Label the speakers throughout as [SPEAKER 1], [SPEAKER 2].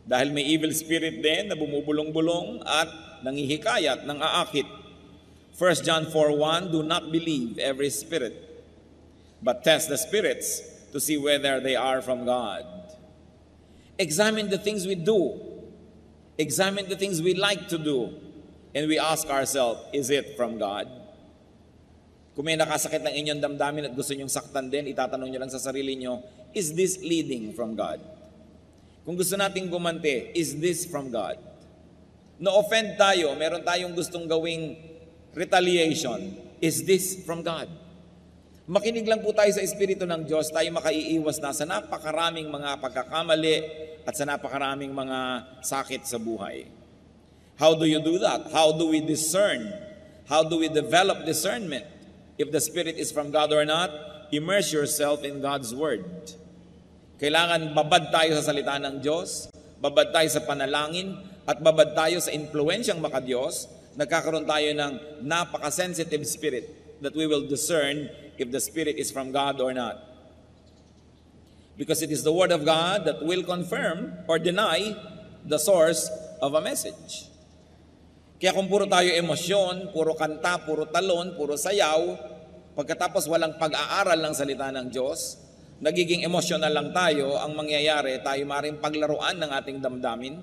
[SPEAKER 1] Dahil may evil spirit din na bumubulong-bulong at nangihikayat ng aakit. 1 John 4:1, do not believe every spirit, but test the spirits to see whether they are from God. Examine the things we do. Examine the things we like to do. And we ask ourselves, is it from God? Kung may nakasakit ng inyong damdamin at gusto nyong saktan din, itatanong nyo lang sa sarili nyo, is this leading from God? Kung gusto nating gumante, is this from God? Na-offend tayo, meron tayong gustong gawing retaliation, is this from God? Makinig lang po tayo sa Espiritu ng Diyos, tayo makaiiwas na sa napakaraming mga pagkakamali at sa napakaraming mga sakit sa buhay. How do you do that? How do we discern? How do we develop discernment? If the Spirit is from God or not, immerse yourself in God's Word. Kailangan babad tayo sa salita ng Diyos, babad tayo sa panalangin, at babad tayo sa impluensyang makadiyos. Nagkakaroon tayo ng napaka-sensitive spirit that we will discern if the Spirit is from God or not. Because it is the Word of God that will confirm or deny the source of a message. Kaya kung puro tayo emosyon, puro kanta, puro talon, puro sayaw, pagkatapos walang pag-aaral ng salita ng Diyos, nagiging emotional lang tayo, ang mangyayari, tayo maaaring paglaruan ng ating damdamin.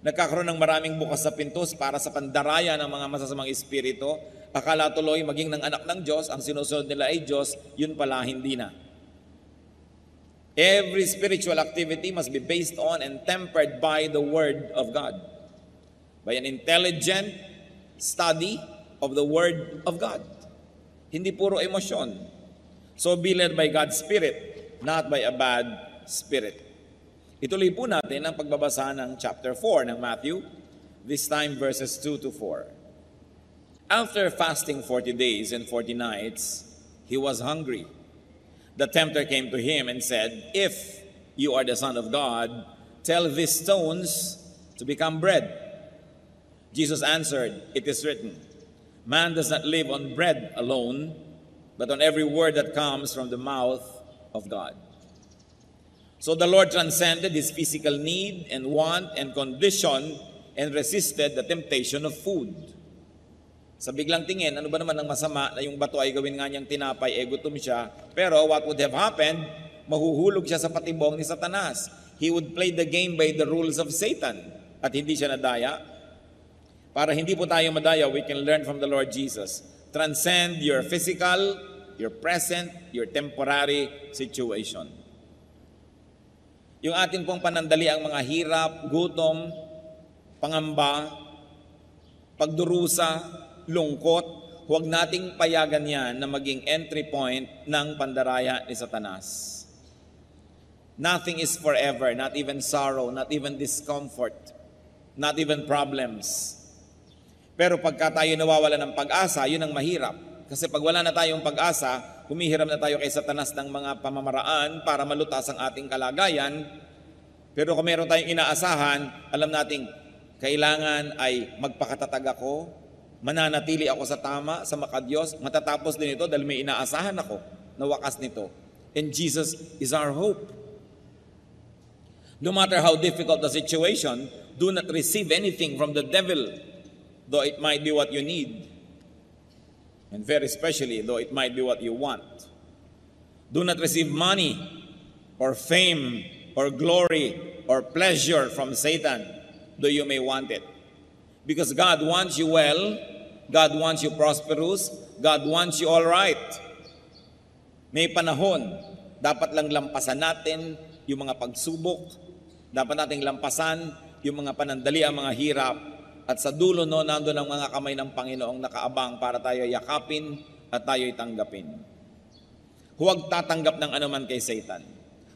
[SPEAKER 1] Nagkakaroon ng maraming bukas sa pintos para sa pandaraya ng mga masasamang espiritu. Akala tuloy maging ng anak ng Diyos, ang sinusunod nila ay Diyos, yun pala hindi na. Every spiritual activity must be based on and tempered by the Word of God. By an intelligent study of the Word of God. Hindi puro emosyon. So be led by God's Spirit, not by a bad spirit. Ituloy po natin ang pagbabasa ng chapter 4 ng Matthew, this time verses 2 to 4. After fasting 40 days and 40 nights, he was hungry. The tempter came to him and said, if you are the Son of God, tell these stones to become bread. Jesus answered, it is written, man does not live on bread alone, but on every word that comes from the mouth of God. So the Lord transcended his physical need and want and condition and resisted the temptation of food. Sa biglang tingin, ano ba naman ang masama na yung bato ay gawin nga niyang tinapay, gutom siya. Pero what would have happened? Mahuhulog siya sa patibong ni Satanas. He would play the game by the rules of Satan. At hindi siya nadaya. Para hindi po tayo madaya, we can learn from the Lord Jesus. Transcend your physical, your present, your temporary situation. Yung atin pong panandali ang mga hirap, gutom, pangamba, pagdurusa, lungkot, huwag nating payagan yan na maging entry point ng pandaraya ni Satanas. Nothing is forever, not even sorrow, not even discomfort, not even problems. Pero pagka tayo nawawala ng pag-asa, yun ang mahirap. Kasi pag wala na tayong pag-asa, humihiram na tayo kay Satanas ng mga pamamaraan para malutas ang ating kalagayan. Pero kung meron tayong inaasahan, alam nating kailangan ay magpakatatag ako, mananatili ako sa tama, sa makadiyos, matatapos din ito dahil may inaasahan ako na wakas nito. And Jesus is our hope. No matter how difficult the situation, do not receive anything from the devil, though it might be what you need. And very especially, though it might be what you want. Do not receive money or fame or glory or pleasure from Satan, though you may want it. Because God wants you well, God wants you prosperous, God wants you all right. May panahon, dapat lang lampasan natin yung mga pagsubok, dapat nating lampasan yung mga panandali, ang mga hirap, at sa dulo no, nandun ang mga kamay ng Panginoong nakaabang para tayo yakapin at tayo'y tanggapin. Huwag tatanggap ng anuman kay Satan.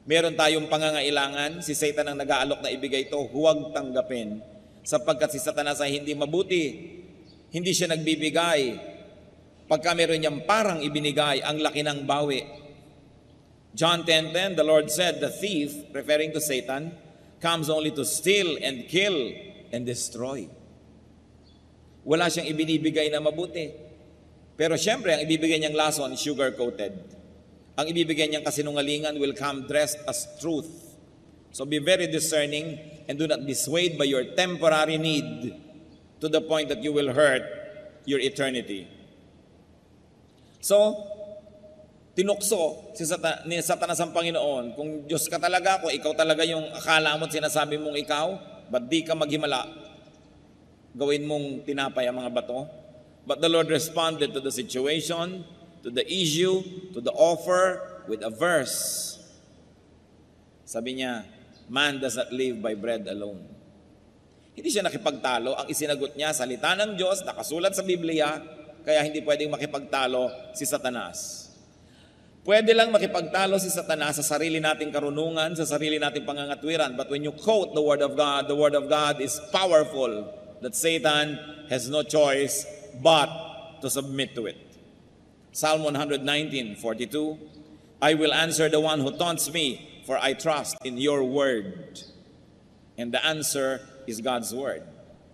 [SPEAKER 1] Meron tayong pangangailangan, si Satan ang nag-aalok na ibigay ito, huwag tanggapin. Sapagkat si Satanas ay hindi mabuti, hindi siya nagbibigay. Pagka meron niyang parang ibinigay, ang laki ng bawi. John 10:10, the Lord said, the thief, referring to Satan, comes only to steal and kill and destroy. Wala siyang ibinibigay na mabuti. Pero syempre, ang ibibigay niyang lason, sugar-coated. Ang ibibigay niyang kasinungalingan will come dressed as truth. So be very discerning and do not be swayed by your temporary need to the point that you will hurt your eternity. So, tinukso ni Satanas ang Panginoon, kung Diyos ka talaga, kung ikaw talaga yung akala mo at sinasabi mong ikaw, ba't di ka maghimala? Gawin mong tinapay ang mga bato. But the Lord responded to the situation, to the issue, to the offer with a verse. Sabi niya, man does not live by bread alone. Hindi siya nakipagtalo. Ang isinagot niya, salita ng Diyos, nakasulat sa Biblia, kaya hindi pwedeng makipagtalo si Satanas. Pwede lang makipagtalo si Satanas sa sarili nating karunungan, sa sarili nating pangangatwiran. But when you quote the Word of God is powerful, that Satan has no choice but to submit to it. Psalm 119:42, I will answer the one who taunts me, for I trust in your word. And the answer is God's word.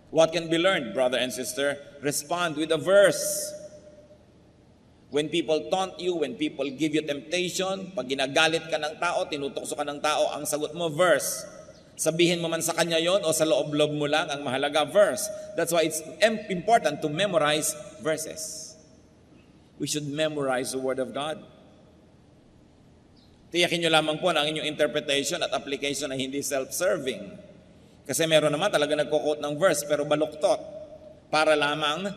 [SPEAKER 1] What can be learned, brother and sister? Respond with a verse. When people taunt you, when people give you temptation, pag ginagalit ka ng tao, tinutokso ka ng tao, ang sagot mo, verse. Sabihin mo man sa kanya yon o sa loob-loob mo lang, ang mahalaga, verse. That's why it's important to memorize verses. We should memorize the Word of God. Tiyakin nyo lamang po na ang inyong interpretation at application ay hindi self-serving. Kasi meron naman talaga nagko-quote ng verse pero baluktot para lamang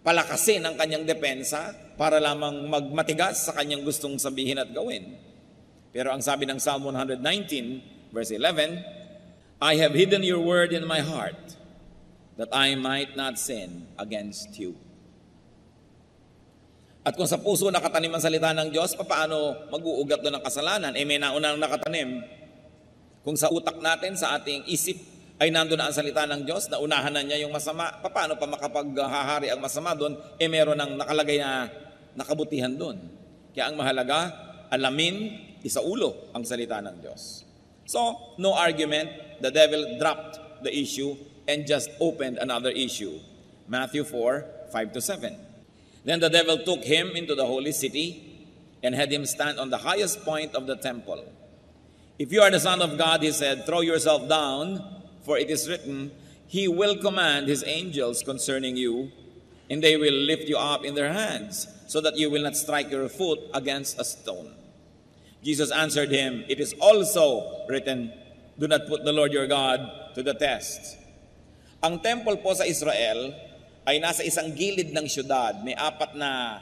[SPEAKER 1] palakasin ang kanyang depensa, para lamang magmatigas sa kanyang gustong sabihin at gawin. Pero ang sabi ng Psalm 119, verse 11, I have hidden your word in my heart that I might not sin against you. At kung sa puso nakatanim ang salita ng Diyos, paano mag-uugat doon ng kasalanan? May naunang nakatanim. Kung sa utak natin, sa ating isip, ay nandun na ang salita ng Diyos, na unahan na niya yung masama, paano pa makapaghahari ang masama doon? Meron ng nakalagay na nakabutihan doon. Kaya ang mahalaga, alamin, isaulo ang salita ng Diyos. So, no argument, the devil dropped the issue and just opened another issue. Matthew 4:5-7. Then the devil took him into the holy city and had him stand on the highest point of the temple. If you are the Son of God, he said, throw yourself down, for it is written, he will command his angels concerning you, and they will lift you up in their hands, so that you will not strike your foot against a stone. Jesus answered him, it is also written, do not put the Lord your God to the test. Ang temple po sa Israel ay nasa isang gilid ng syudad. May 4 na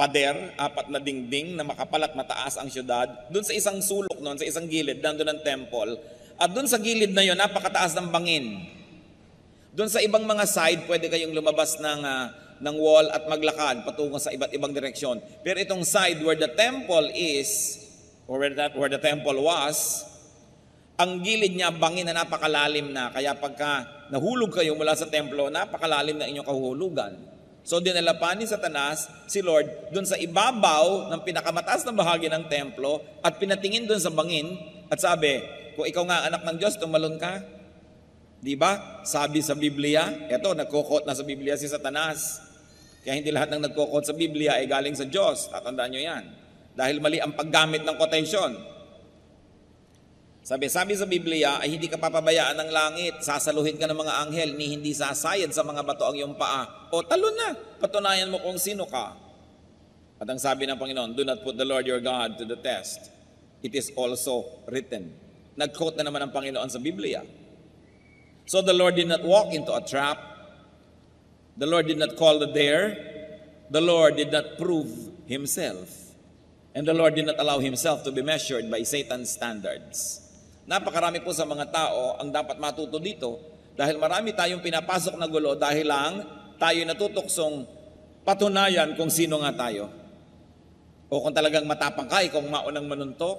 [SPEAKER 1] pader, 4 na dingding na makapal at mataas ang syudad. Doon sa isang sulok noon, sa isang gilid, nandun ang temple. At doon sa gilid na yon, napakataas ng bangin. Doon sa ibang mga side, pwede kayong lumabas ng wall at maglakad patungo sa iba't ibang direksyon. Pero itong side where the temple is, or where the temple was, ang gilid niya bangin na napakalalim na. Kaya pagka nahulog kayo mula sa templo, napakalalim na inyong kahuhulugan. So dinala pa ni Satanas si Lord doon sa ibabaw ng pinakamataas na bahagi ng templo at pinatingin doon sa bangin at sabi, kung ikaw nga anak ng Diyos, tumalon ka. Di ba? Sabi sa Biblia, eto, nagkukot na sa Biblia si Satanas. Kaya hindi lahat ng nagkukot sa Biblia ay galing sa Diyos. Tatandaan nyo yan. Dahil mali ang paggamit ng quotation. Sabi sa Biblia ay hindi ka papabayaan ng langit, sasaluhin ka ng mga anghel, ni hindi sasayad sa mga bato ang iyong paa. O talon na, patunayan mo kung sino ka. At ang sabi ng Panginoon, do not put the Lord your God to the test. It is also written. Nag-quote na naman ang Panginoon sa Biblia. So the Lord did not walk into a trap. The Lord did not call the dare. The Lord did not prove himself. And the Lord did not allow himself to be measured by Satan's standards. Napakarami po sa mga tao ang dapat matuto dito dahil marami tayong pinapasok na gulo dahil lang tayo natutuksong patunayan kung sino nga tayo. O kung talagang matapang ka, kung maunang manuntok,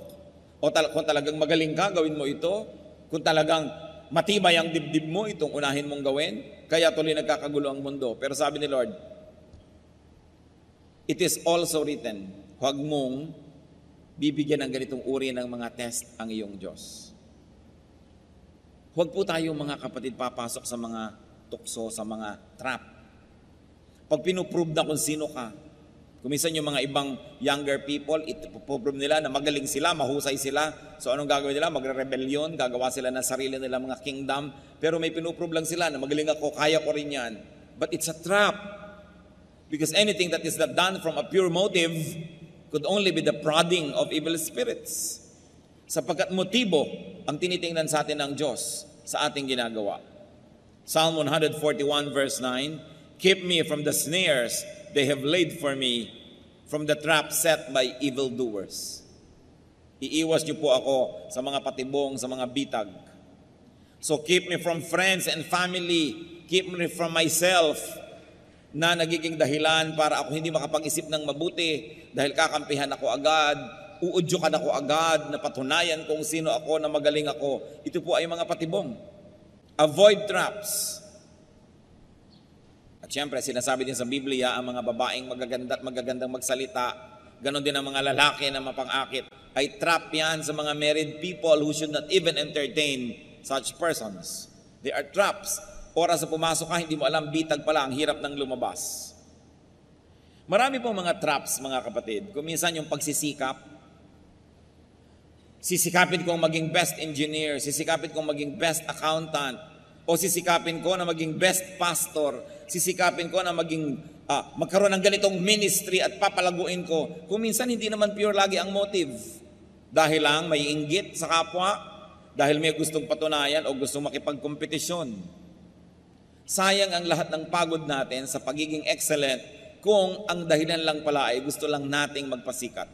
[SPEAKER 1] o kung talagang magaling ka, gawin mo ito. Kung talagang matibay ang dibdib mo, itong unahin mong gawin. Kaya tuloy nagkakagulo ang mundo. Pero sabi ni Lord, it is also written, huwag mong bibigyan ng ganitong uri ng mga test ang iyong Diyos. Huwag po tayo mga kapatid papasok sa mga tukso, sa mga trap. Pag pinuprove na kung sino ka, Kuminsan yung mga ibang younger people, problem nila na magaling sila, mahusay sila. So anong gagawin nila? Magre-rebellion, gagawa sila ng sarili nila mga kingdom. Pero may pinuprove lang sila na magaling ako, kaya ko rin yan. But it's a trap. Because anything that is not done from a pure motive could only be the prodding of evil spirits. Sapagkat motibo ang tinitingnan sa atin ng Diyos sa ating ginagawa. Psalm 141 verse 9, keep me from the snares they have laid for me, from the trap set by evildoers. Iiwas niyo po ako sa mga patibong, sa mga bitag. So keep me from friends and family, keep me from myself, na nagiging dahilan para ako hindi makapag-isip ng mabuti dahil kakampihan ako agad, uudyukan ako agad, na patunayan kung sino ako, na magaling ako. Ito po ay mga patibong. Avoid traps. At syempre, sinasabi din sa Biblia, ang mga babaeng magaganda at magagandang magsalita, ganon din ang mga lalaki na mapang-akit, ay trap yan sa mga married people who should not even entertain such persons. They are traps. Oras na pumasok ka, hindi mo alam, bitag pala, ang hirap ng lumabas. Marami pong mga traps, mga kapatid. Kung minsan yung pagsisikap, sisikapin kong maging best engineer, sisikapin kong maging best accountant, o sisikapin ko na maging best pastor, sisikapin ko na maging magkaroon ng ganitong ministry at papalaguin ko. Kung minsan hindi naman pure lagi ang motive. Dahil lang may inggit sa kapwa, dahil may gustong patunayan o gustong makipagkompetisyon. Sayang ang lahat ng pagod natin sa pagiging excellent kung ang dahilan lang pala ay gusto lang nating magpasikat.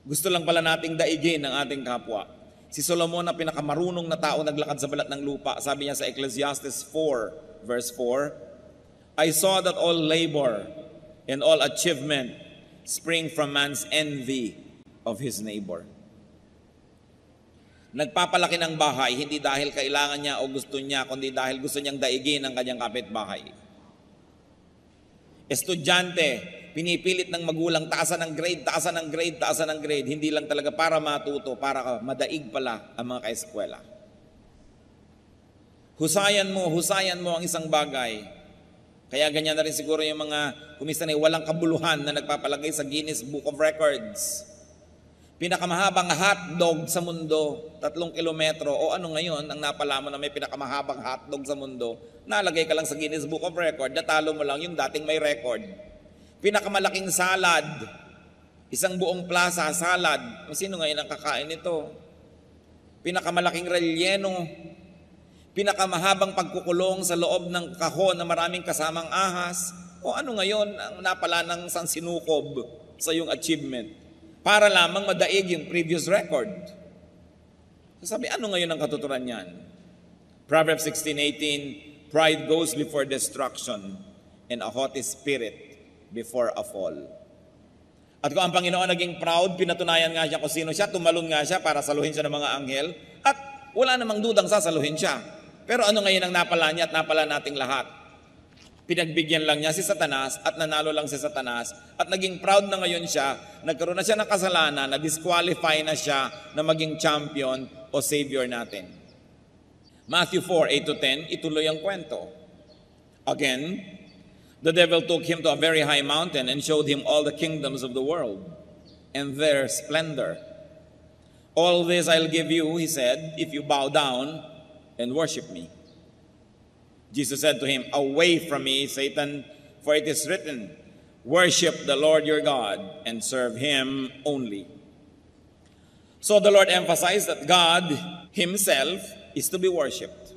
[SPEAKER 1] Gusto lang pala nating daigin ang ating kapwa. Si Solomon na pinakamarunong na tao naglakad sa balat ng lupa, sabi niya sa Ecclesiastes 4 verse 4, I saw that all labor and all achievement spring from man's envy of his neighbor. Nagpapalaki ng bahay, hindi dahil kailangan niya o gusto niya, kundi dahil gusto niyang daigin ang kanyang kapitbahay. Estudyante, pinipilit ng magulang, taasan ng grade, taasan ng grade, taasan ng grade. Hindi lang talaga para matuto, para madaig pala ang mga kaeskwela. Husayan mo ang isang bagay. Kaya ganyan na rin siguro yung mga kuminsan ay walang kabuluhan na nagpapalagay sa Guinness Book of Records. Pinakamahabang hotdog sa mundo, 3 kilometro. O ano ngayon, ang napala mo na may pinakamahabang hotdog sa mundo, nalagay ka lang sa Guinness Book of Record, natalo mo lang yung dating may record. Pinakamalaking salad, isang buong plaza, salad. Sino ngayon ang kakain nito? Pinakamalaking relleno, pinakamahabang pagkukulong sa loob ng kahon na maraming kasamang ahas. O ano ngayon ang napala ng sansinukob sa iyong achievement? Para lamang madaig yung previous record. So sabi, ano ngayon ang katuturan niyan? Proverbs 16:18, pride goes before destruction and a haughty spirit before a fall. At kung ang Panginoon naging proud, pinatunayan nga siya kung sino siya, tumalon nga siya para saluhin siya ng mga anghel, at wala namang dudang sasaluhin siya. Pero ano ngayon ang napala niya at napala nating lahat? Pinagbigyan lang niya si Satanas at nanalo lang si Satanas at naging proud na ngayon siya, nagkaroon na siya ng kasalanan, na-disqualify na siya na maging champion o savior natin. Matthew 4:8-10, ituloy ang kwento. Again, the devil took him to a very high mountain and showed him all the kingdoms of the world and their splendor. All this I'll give you, he said, if you bow down and worship me. Jesus said to him, away from me, Satan, for it is written, worship the Lord your God and serve him only. So the Lord emphasized that God himself is to be worshipped,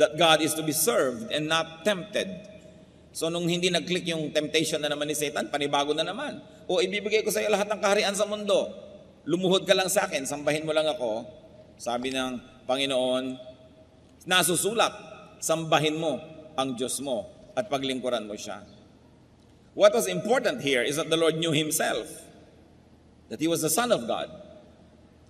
[SPEAKER 1] that God is to be served and not tempted. So nung hindi nag-click yung temptation na naman ni Satan, panibago na naman. O ibibigay ko sa iyo lahat ng kaharian sa mundo. Lumuhod ka lang sa akin, sambahin mo lang ako. Sabi ng Panginoon, nasusulat, sambahin mo ang Diyos mo at paglingkuran mo siya. What was important here is that the Lord knew himself, that he was the Son of God.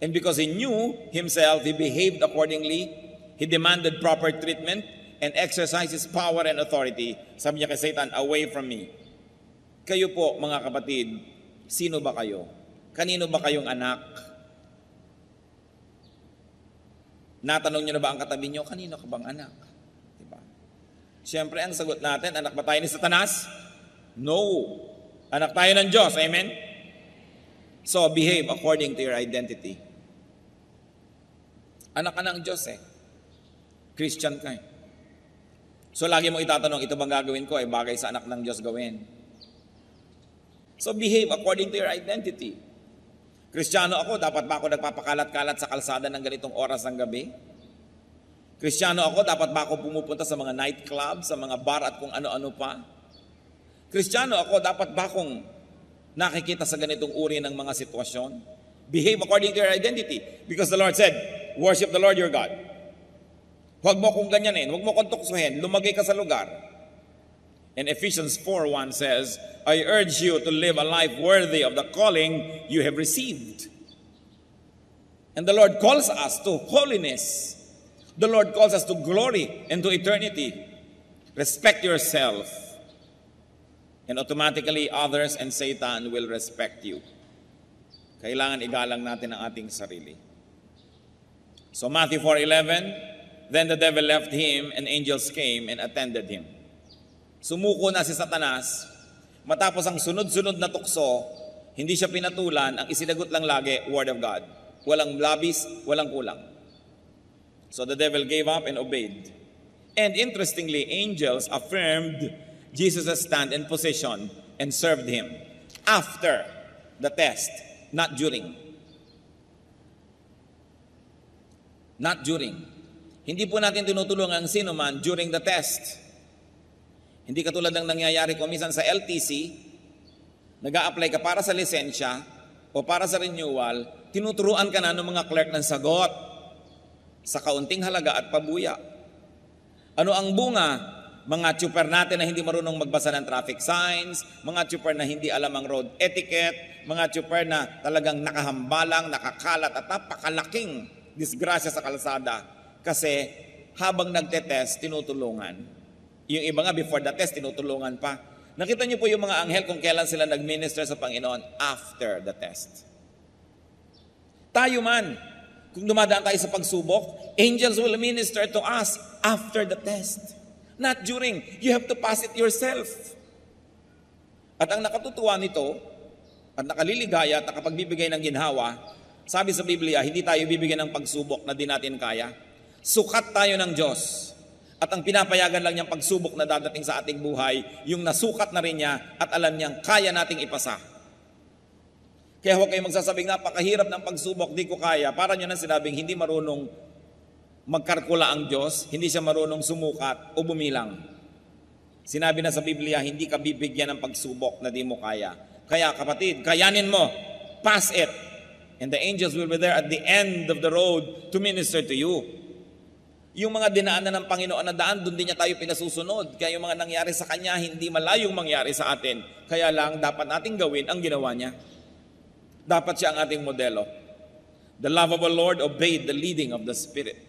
[SPEAKER 1] And because he knew himself, he behaved accordingly. He demanded proper treatment and exercised his power and authority. Sabi niya kay Satan, away from me. Kayo po, mga kapatid, sino ba kayo? Kanino ba kayong anak? Natanong niyo na ba ang katabi niyo, kanino ka bang anak? Siyempre, ang sagot natin, anak ba tayo ni Satanas? No. Anak tayo ng Diyos, amen? So, behave according to your identity. Anak ka ng Diyos eh. Christian ka eh. So, lagi mo itatanong, ito bang gagawin ko ay bagay sa anak ng Diyos gawin? So, behave according to your identity. Kristiyano ako, dapat ba ako nagpapakalat-kalat sa kalsada ng ganitong oras ng gabi? Kristiyano ako, dapat ba ako pumupunta sa mga nightclub, sa mga bar at kung ano-ano pa? Kristiyano ako, dapat ba akong nakikita sa ganitong uri ng mga sitwasyon? Behave according to your identity. Because the Lord said, worship the Lord your God. Huwag mo kong ganyanin, huwag mo kong tuksuhin, lumagay ka sa lugar. And Ephesians 4:1 says, I urge you to live a life worthy of the calling you have received. And the Lord calls us to holiness. The Lord calls us to glory and to eternity. Respect yourself. And automatically others and Satan will respect you. Kailangan igalang natin ang ating sarili. So Matthew 4:11, then the devil left him and angels came and attended him. Sumuko na si Satanas, matapos ang sunod-sunod na tukso, hindi siya pinatulan, ang isinagot lang lagi, Word of God. Walang labis, walang kulang. So the devil gave up and obeyed. And interestingly, angels affirmed Jesus' stand and position and served him after the test, not during. Not during. Hindi po natin tinutulungan ang sino man during the test. Hindi katulad ng nangyayari ko minsan sa LTC, nag-a-apply ka para sa lisensya o para sa renewal, tinuturuan ka na ng mga clerk ng sagot sa kaunting halaga at pabuya. Ano ang bunga? Mga tsuper natin na hindi marunong magbasa ng traffic signs, mga tsuper na hindi alam ang road etiquette, mga tsuper na talagang nakahambalang, nakakalat at napakalaking disgrasya sa kalsada kasi habang nagtetest, tinutulungan. Yung iba nga before the test, tinutulungan pa. Nakita niyo po yung mga anghel kung kailan sila nag-minister sa Panginoon after the test. Tayo man, kung dumadaan tayo sa pagsubok, angels will minister to us after the test. Not during. You have to pass it yourself. At ang nakatutuwa nito, at nakaliligaya at nakapagbibigay ng ginhawa, sabi sa Biblia, hindi tayo bibigyan ng pagsubok na di natin kaya. Sukat tayo ng Diyos. At ang pinapayagan lang niyang pagsubok na dadating sa ating buhay, yung nasukat na rin niya at alam niyang kaya nating ipasa. Kaya huwag kayong magsasabing napakahirap ng pagsubok, di ko kaya. Para niyo nang sinabing hindi marunong magkalkula ang Diyos, hindi siya marunong sumukat o bumilang. Sinabi na sa Biblia, hindi ka bibigyan ng pagsubok na di mo kaya. Kaya kapatid, kayanin mo, pass it. And the angels will be there at the end of the road to minister to you. Yung mga dinaanan ng Panginoon na daan, doon din niya tayo pinasusunod. Kaya yung mga nangyari sa Kanya, hindi malayong mangyari sa atin. Kaya lang, dapat nating gawin ang ginawa niya. Dapat siya ang ating modelo. The lovable Lord obeyed the leading of the Spirit.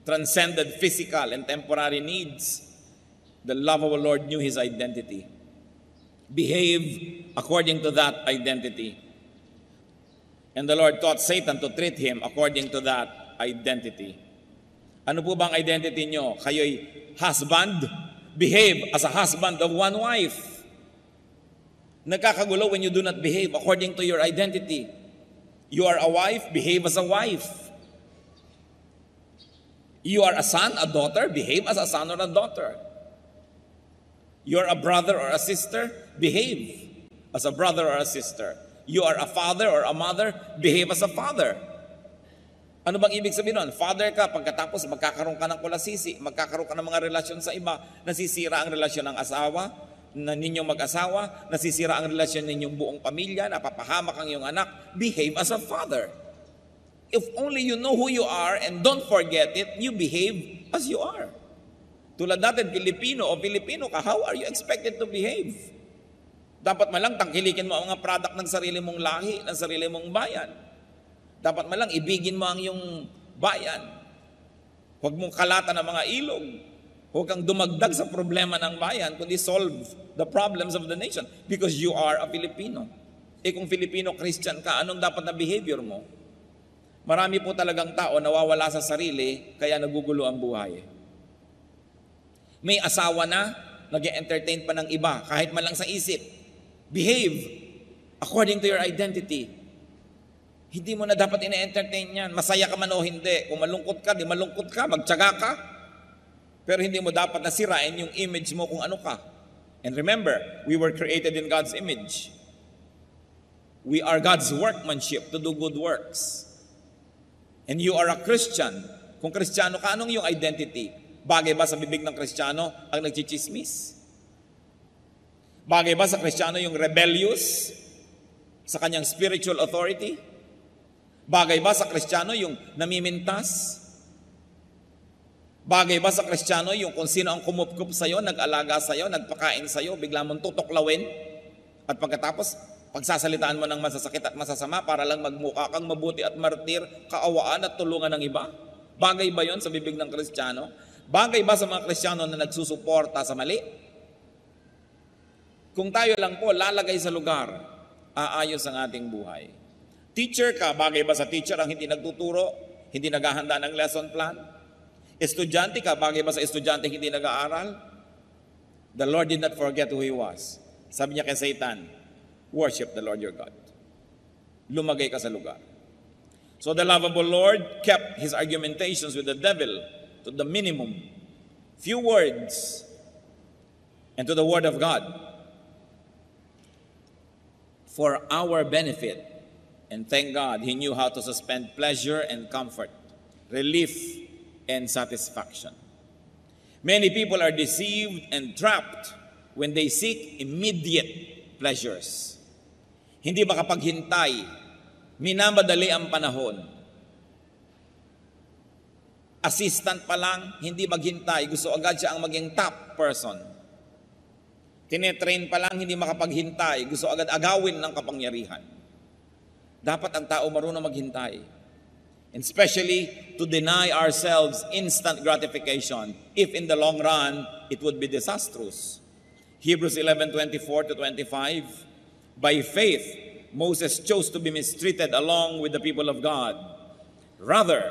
[SPEAKER 1] Transcended physical and temporary needs. The lovable Lord knew His identity. Behave according to that identity. And the Lord taught Satan to treat him according to that identity. Ano po bang identity nyo? Kayo'y husband? Behave as a husband of one wife. Nagkakagulo when you do not behave according to your identity. You are a wife, behave as a wife. You are a son, a daughter, behave as a son or a daughter. You are a brother or a sister, behave as a brother or a sister. You are a father or a mother, behave as a father. Ano bang ibig sabihin nun? Father ka, pagkatapos magkakaroon ka ng kulasisi, magkakaroon ka ng mga relasyon sa iba, nasisira ang relasyon ng asawa, na ninyong mag-asawa, nasisira ang relasyon ninyong buong pamilya, napapahamak ang iyong anak, behave as a father. If only you know who you are and don't forget it, you behave as you are. Tulad natin, Pilipino o Pilipino ka, how are you expected to behave? Dapat malang tangkilikin mo ang mga product ng sarili mong lahi, ng sarili mong bayan. Dapat malang ibigin mo ang iyong bayan. Huwag mong kalatan ang mga ilog. Huwag kang dumagdag sa problema ng bayan, kundi solve the problems of the nation because you are a Filipino. Kung Filipino Christian ka, anong dapat na behavior mo? Marami po talagang tao nawawala sa sarili, kaya nagugulo ang buhay. May asawa na, nag-entertain pa ng iba, kahit man lang sa isip. Behave according to your identity. Hindi mo na dapat ina-entertain yan. Masaya ka man o hindi. Kung malungkot ka, di malungkot ka, magtiyaga ka. Pero hindi mo dapat nasirain yung image mo kung ano ka. And remember, we were created in God's image. We are God's workmanship to do good works. And you are a Christian. Kung Kristiyano ka, anong yung identity? Bagay ba sa bibig ng Kristiyano ang nagchichismis? Bagay ba sa Kristiyano yung rebellious sa kanyang spiritual authority? Bagay ba sa Kristiyano yung namimintas? Bagay ba sa Kristiyano yung kung sino ang kumupkup sa'yo, nag-alaga sa'yo, nagpakain sa'yo, bigla mong tutuklawin? At pagkatapos, pagsasalitaan mo ng masasakit at masasama para lang magmukha kang mabuti at martir, kaawaan at tulungan ng iba? Bagay ba yon sa bibig ng Kristiyano? Bagay ba sa mga Kristiyano na nagsusuporta sa mali? Kung tayo lang po lalagay sa lugar, aayos ang ating buhay. Teacher ka, bagay ba sa teacher ang hindi nagtuturo, hindi naghahanda ng lesson plan? Estudyante ka, bagay ba sa estudyante hindi nag-aaral? The Lord did not forget who He was. Sabi niya kay Satan, worship the Lord your God. Lumagay ka sa lugar. So the lovable Lord kept His argumentations with the devil to the minimum. Few words and to the Word of God. For our benefit. And thank God, He knew how to suspend pleasure and comfort, relief and satisfaction. Many people are deceived and trapped when they seek immediate pleasures. Hindi makapaghintay, minamadali ang panahon. Assistant pa lang, hindi maghintay, gusto agad siya ang maging top person. Tinetrain pa lang, hindi makapaghintay, gusto agad agawin ng kapangyarihan. Dapat ang tao marunong maghintay. And especially to deny ourselves instant gratification if in the long run it would be disastrous. Hebrews 11:24-25, by faith Moses chose to be mistreated along with the people of God rather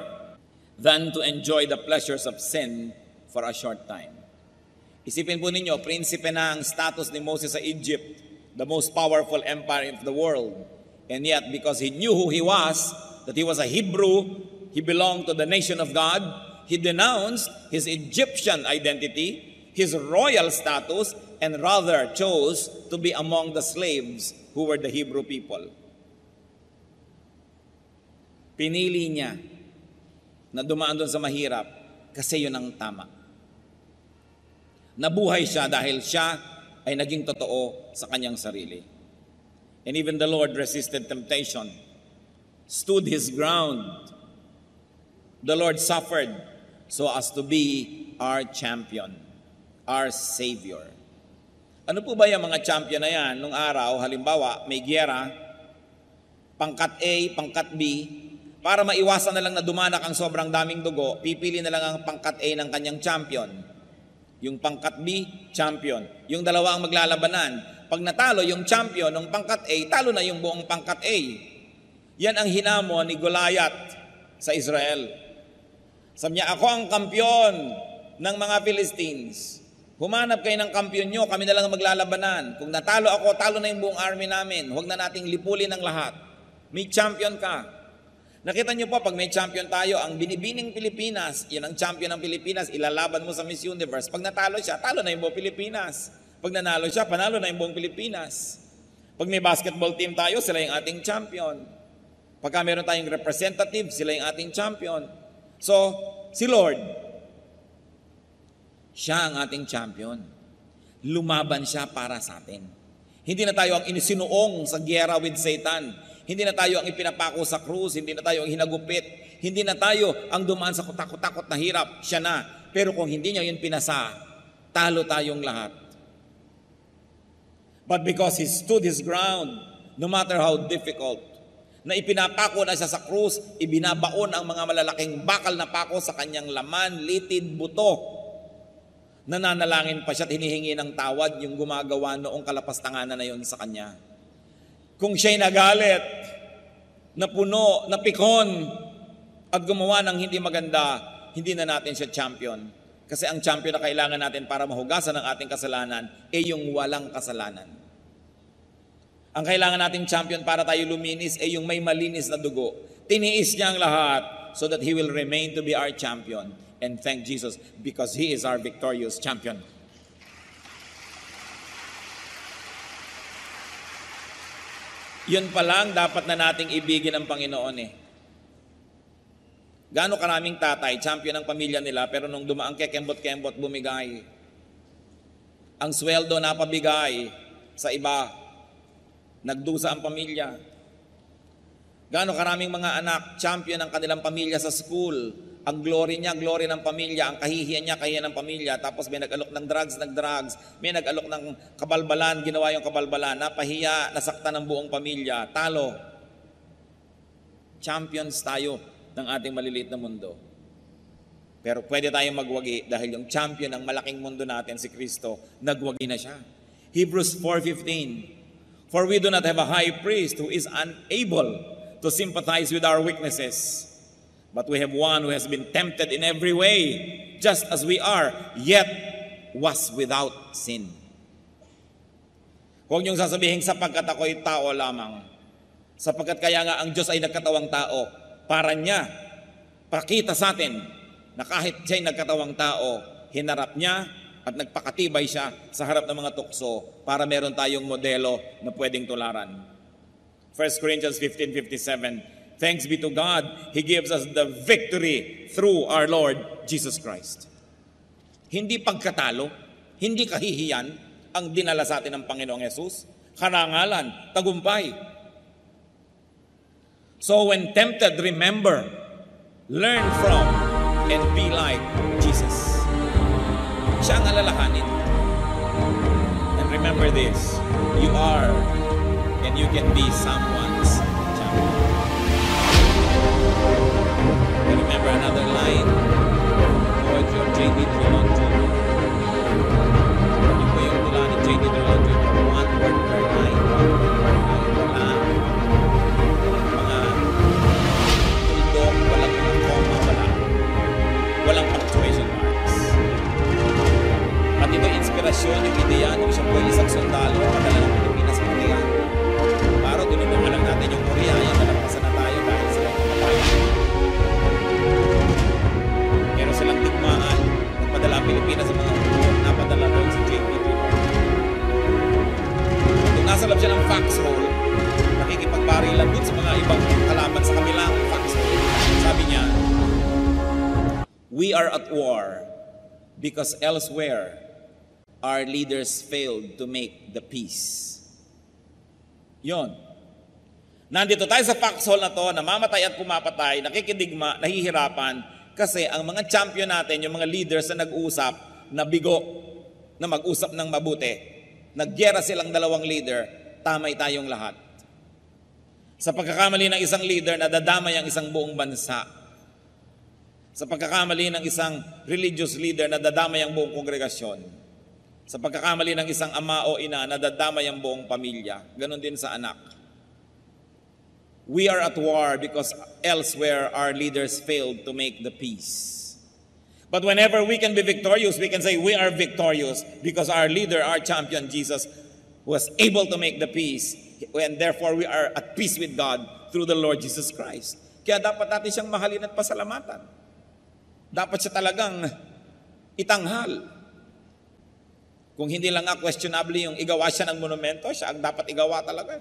[SPEAKER 1] than to enjoy the pleasures of sin for a short time. Isipin po ninyo, prinsipe na ang status ni Moses sa Egypt, the most powerful empire of the world. And yet, because he knew who he was, that he was a Hebrew, he belonged to the nation of God, he denounced his Egyptian identity, his royal status, and rather chose to be among the slaves who were the Hebrew people. Pinili niya na dumaan doon sa mahirap kasi yun ang tama. Nabuhay siya dahil siya ay naging totoo sa kanyang sarili. And even the Lord resisted temptation, stood His ground. The Lord suffered so as to be our champion, our Savior. Ano po ba yung mga champion na yan? Nung araw, halimbawa, may giyera, pangkat A, pangkat B, para maiwasan na lang na dumanak ang sobrang daming dugo, pipili na lang ang pangkat A ng kanyang champion. Yung pangkat B, champion. Yung dalawa ang maglalabanan. Pag natalo yung champion ng pangkat A, talo na yung buong pangkat A. Yan ang hinamon ni Goliath sa Israel. Sabi niya, ako ang kampiyon ng mga Philistines. Humanap kayo ng kampiyon nyo, kami na lang maglalabanan. Kung natalo ako, talo na yung buong army namin. Huwag na nating lipulin ang lahat. May champion ka. Nakita niyo po, pag may champion tayo, ang binibining Pilipinas, yan ang champion ng Pilipinas, ilalaban mo sa Miss Universe. Pag natalo siya, talo na yung buong Pilipinas. Pag nanalo siya, panalo na yung buong Pilipinas. Pag may basketball team tayo, sila yung ating champion. Pagka meron tayong representative, sila yung ating champion. So, si Lord, siya ang ating champion. Lumaban siya para sa atin. Hindi na tayo ang inisinuong sa giyera with Satan. Hindi na tayo ang ipinapako sa krus. Hindi na tayo ang hinagupit. Hindi na tayo ang dumaan sa kutakot-takot na hirap. Siya na. Pero kung hindi niya yun pinasa, talo tayong lahat. But because He stood His ground, no matter how difficult, na ipinapako na siya sa krus, ibinabaon ang mga malalaking bakal na pako sa kanyang laman, litid, buto. Nananalangin pa siya at hinihingi ng tawad yung gumagawa noong kalapastanganan na yun sa kanya. Kung siya'y nagalit, napuno, napikon, at gumawa ng hindi maganda, hindi na natin siya champion. Kasi ang champion na kailangan natin para mahugasan ang ating kasalanan ay yung walang kasalanan. Ang kailangan nating champion para tayo luminis ay yung may malinis na dugo. Tiniis niya ang lahat so that He will remain to be our champion. And thank Jesus because He is our victorious champion. Yun pa lang dapat na nating ibigin ang Panginoon eh. Gaano karaming tatay, champion ng pamilya nila, pero nung dumaan kekembot-kembot, bumigay. Ang sweldo napabigay sa iba. Nagdusa ang pamilya. Gaano karaming mga anak, champion ng kanilang pamilya sa school. Ang glory niya, glory ng pamilya. Ang kahihiyan niya, kahihiyan ng pamilya. Tapos may nag-alok ng drugs. May nag-alok ng kabalbalan, ginawa yung kabalbalan. Napahiya, nasaktan ng buong pamilya. Talo. Champions tayo ng ating maliliit na mundo. Pero pwede tayong magwagi dahil yung champion ng malaking mundo natin, si Kristo, nagwagi na siya. Hebrews 4:15. For we do not have a high priest who is unable to sympathize with our weaknesses, but we have one who has been tempted in every way, just as we are, yet was without sin. Huwag niyong sasabihin, sapagkat ako'y tao lamang. Sapagkat kaya nga ang Diyos ay nagkatawang tao, para niya, pakita sa atin, na kahit siya'y nagkatawang tao, hinarap niya at nagpakatibay siya sa harap ng mga tukso para meron tayong modelo na pwedeng tularan. 1 Corinthians 15:57. Thanks be to God, He gives us the victory through our Lord Jesus Christ. Hindi pagkatalo, hindi kahihiyan ang dinala sa atin ng Panginoong Yesus. Karangalan, tagumpay. So when tempted, remember, learn from, and be like Jesus. Siya ang alalahanin. And remember this, you are and you can be someone's champion. And remember another line, poetry of J.D. Trulon Jr. Hindi po yung tula ni J.D. Trulon Jr. One word per line, wala. Mga tuldok, walang mga comma, walang punctuation marks. At ito inspirasyon, yung ideya nung siya po isang sundalo, padala ng Pilipinas sa Korea. Para tinulungan lang natin yung Korea, yan nalampasan na tayo dahil sila kapatid. Meron silang tikmaan, nagpadala ang Pilipinas sa mga napadala doon si J.P. Kung nasa loob siya ng foxhole, nakikipagbarilan doon sa mga ibang kalaban sa kabilang foxhole. Sabi niya, we are at war because elsewhere our leaders failed to make the peace. Yon. Nandito tayo sa foxhole na to, namamatay at pumapatay, nakikidigma, nahihirapan, kasi ang mga champion natin, yung mga leaders na nag-usap, na bigo, na mag-usap ng mabuti, nagyera silang dalawang leader, tamay tayong lahat. Sa pagkakamali ng isang leader, nadadamay ang isang buong bansa. Sa pagkakamali ng isang religious leader, nadadamay ang buong kongregasyon. Sa pagkakamali ng isang ama o ina, nadadamay ang buong pamilya. Ganon din sa anak. We are at war because elsewhere our leaders failed to make the peace. But whenever we can be victorious, we can say we are victorious because our leader, our champion, Jesus, was able to make the peace. And therefore we are at peace with God through the Lord Jesus Christ. Kaya dapat natin siyang mahalin at pasalamatan. Dapat siya talagang itanghal. Kung hindi lang nga questionable yung igawa siya ng monumento, siya ang dapat igawa talaga.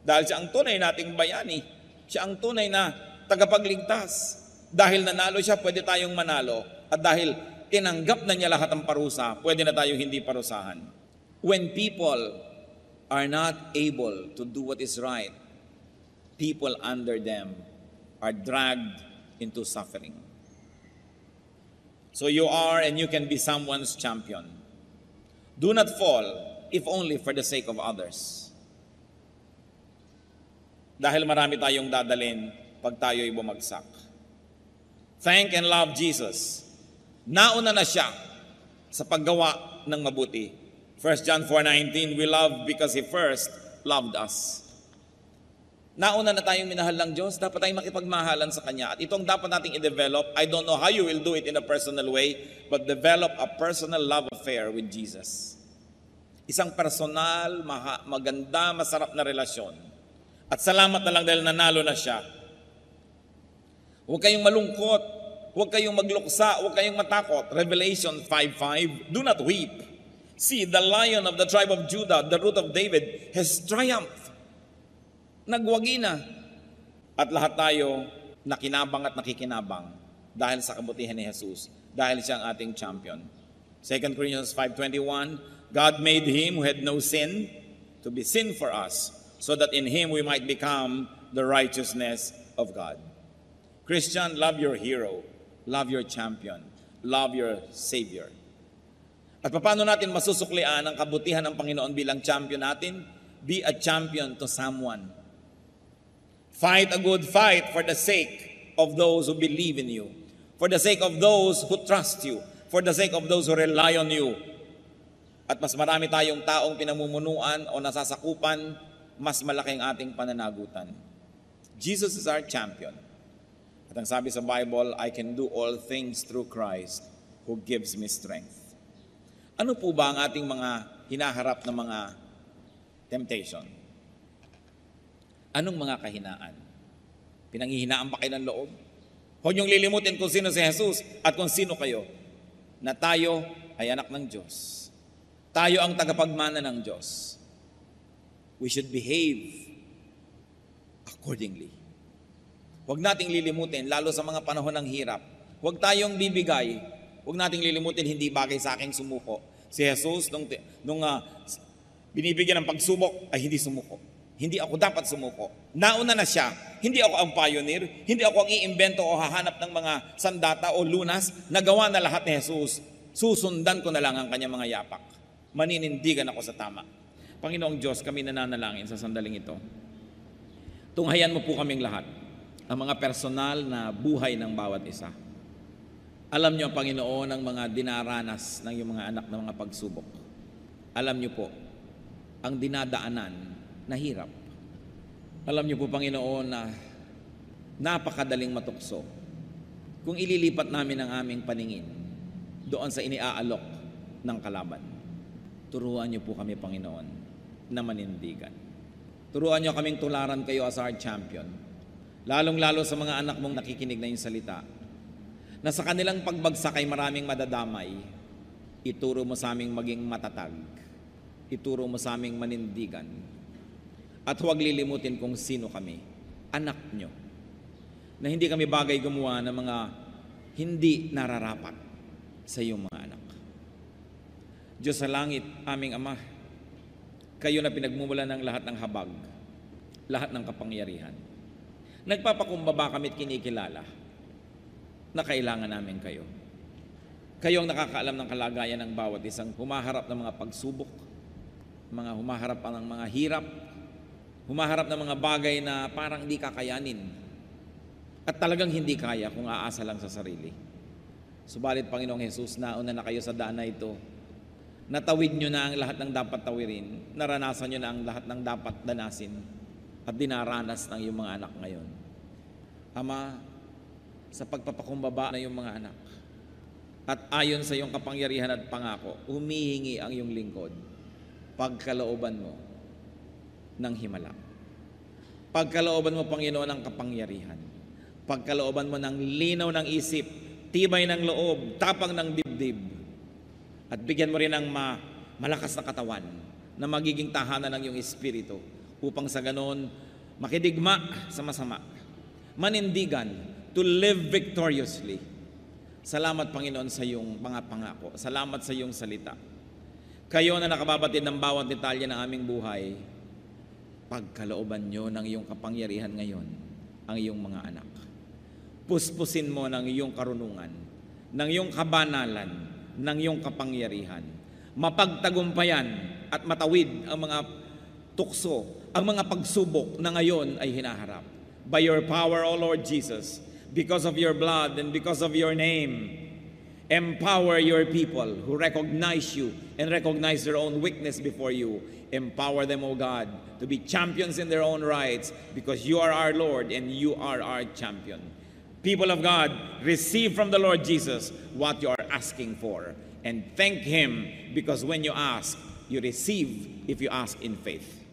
[SPEAKER 1] Dahil siya ang tunay nating bayani. Siya ang tunay na tagapagligtas. Dahil nanalo siya, pwede tayong manalo. At dahil tinanggap na niya lahat ng parusa, pwede na tayong hindi parusahan. When people are not able to do what is right, people under them are dragged into suffering. So you are and you can be someone's champion. Do not fall, if only for the sake of others. Dahil marami tayong dadalhin pag tayo'y bumagsak. Thank and love Jesus. Nauna na siya sa paggawa ng mabuti. 1 John 4:19, we love because He first loved us. Nauna na tayong minahal ng Diyos, dapat tayong makipagmahalan sa Kanya. At itong dapat nating i-develop, I don't know how you will do it in a personal way, but develop a personal love affair with Jesus. Isang personal, maganda, masarap na relasyon. At salamat na lang dahil nanalo na siya. Huwag kayong malungkot, huwag kayong magluksa, huwag kayong matakot. Revelation 5:5, do not weep. See, the Lion of the tribe of Judah, the root of David, has triumphed. Nagwagi na. At lahat tayo nakinabang at nakikinabang dahil sa kabutihan ni Jesus, dahil siya ang ating champion. 2 Corinthians 5:21, God made him who had no sin to be sin for us, so that in him we might become the righteousness of God. Christian, love your hero, love your champion, love your Savior. At paano natin masusuklian ang kabutihan ng Panginoon bilang champion natin? Be a champion to someone. Fight a good fight for the sake of those who believe in you, for the sake of those who trust you, for the sake of those who rely on you. At mas marami tayong taong pinamumunuan o nasasakupan, mas malaki ang ating pananagutan. Jesus is our champion. At ang sabi sa Bible, I can do all things through Christ who gives me strength. Ano po ba ang ating mga hinaharap na mga temptation? Anong mga kahinaan? Pinanghihinaan ba kayo ng loob? Huwag niyong lilimutin kung sino si Jesus at kung sino kayo. Na tayo ay anak ng Diyos. Tayo ang tagapagmana ng Diyos. We should behave accordingly. Huwag nating lilimutin, lalo sa mga panahon ng hirap. Huwag tayong bibigay. Huwag nating lilimutin, hindi bagay sa aking sumuko. Si Jesus, nung binibigyan ng pagsubok, ay hindi sumuko. Hindi ako dapat sumuko. Nauna na siya. Hindi ako ang pioneer. Hindi ako ang iimbento o hahanap ng mga sandata o lunas. Nagawa na lahat ni Jesus. Susundan ko na lang ang kanyang mga yapak. Maninindigan ako sa tama. Panginoong Diyos, kami nananalangin sa sandaling ito. Tunghayan mo po kaming lahat. Ang mga personal na buhay ng bawat isa. Alam niyo, Panginoon, ang mga dinaranas ng iyong mga anak ng mga pagsubok. Alam niyo po, ang dinadaanan na hirap. Alam niyo po, Panginoon, na napakadaling matukso kung ililipat namin ang aming paningin doon sa iniaalok ng kalaban. Turuan niyo po kami, Panginoon, na manindigan. Turuan niyo kaming tularan kayo as our champion. Lalong-lalo sa mga anak mong nakikinig na yung salita, na sa kanilang pagbagsak ay maraming madadamay, ituro mo sa aming maging matatag. Ituro mo sa aming manindigan. At huwag lilimutin kung sino kami, anak nyo, na hindi kami bagay gumawa ng mga hindi nararapat sa iyong mga anak. Diyos sa langit, aming Ama, kayo na pinagmumulan ng lahat ng habag, lahat ng kapangyarihan. Nagpapakumbaba kami at kinikilala na kailangan namin kayo. Kayo ang nakakaalam ng kalagayan ng bawat isang humaharap ng mga pagsubok, mga humaharap ng mga hirap, humaharap ng mga bagay na parang hindi kakayanin at talagang hindi kaya kung aasa lang sa sarili. Subalit, Panginoong Jesus, nauna na kayo sa daan na ito. Natawid nyo na ang lahat ng dapat tawirin. Naranasan nyo na ang lahat ng dapat danasin at dinaranas ng iyong mga anak ngayon. Ama, sa pagpapakumbaba ng iyong mga anak at ayon sa iyong kapangyarihan at pangako, humihingi ang iyong lingkod. Pagkalooban mo ng himala. Pagkalooban mo, Panginoon, ng kapangyarihan. Pagkalooban mo ng linaw ng isip, tibay ng loob, tapang ng dibdib. At bigyan mo rin ng malakas na katawan na magiging tahanan ng iyong espiritu upang sa ganon makidigma sa masama, manindigan to live victoriously. Salamat, Panginoon, sa iyong mga pangako. Salamat sa iyong salita. Kayo na nakababatid ng bawat detalye ng aming buhay, pagkalooban nyo ng iyong kapangyarihan ngayon ang iyong mga anak. Puspusin mo ng iyong karunungan, ng iyong kabanalan, ng iyong kapangyarihan. Mapagtagumpayan at matawid ang mga tukso, ang mga pagsubok na ngayon ay hinaharap. By your power, O Lord Jesus, because of your blood and because of your name, empower your people who recognize you and recognize their own weakness before you. Empower them, O God, to be champions in their own rights because you are our Lord and you are our champion. People of God, receive from the Lord Jesus what you are asking for and thank Him because when you ask, you receive if you ask in faith.